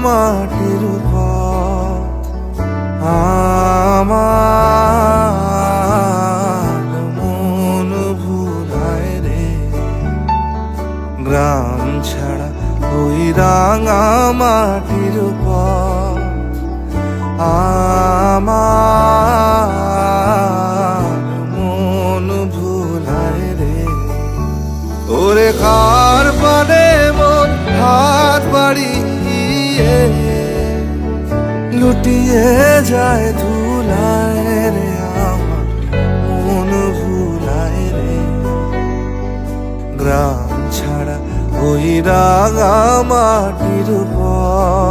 মাটির পথ আমার মন ভুলায় রে। গ্রাম ছাড়া ওই রাঙা মাটির পথ আমার মন ভুলায় রে। ওরে কার পানে মন হাত বাড়িয়ে লুটিয়ে যায় ধুলায় রে। আমার মন ভুলায় রে। গ্রাম ছাড়া ওই রাঙা মাটির পথ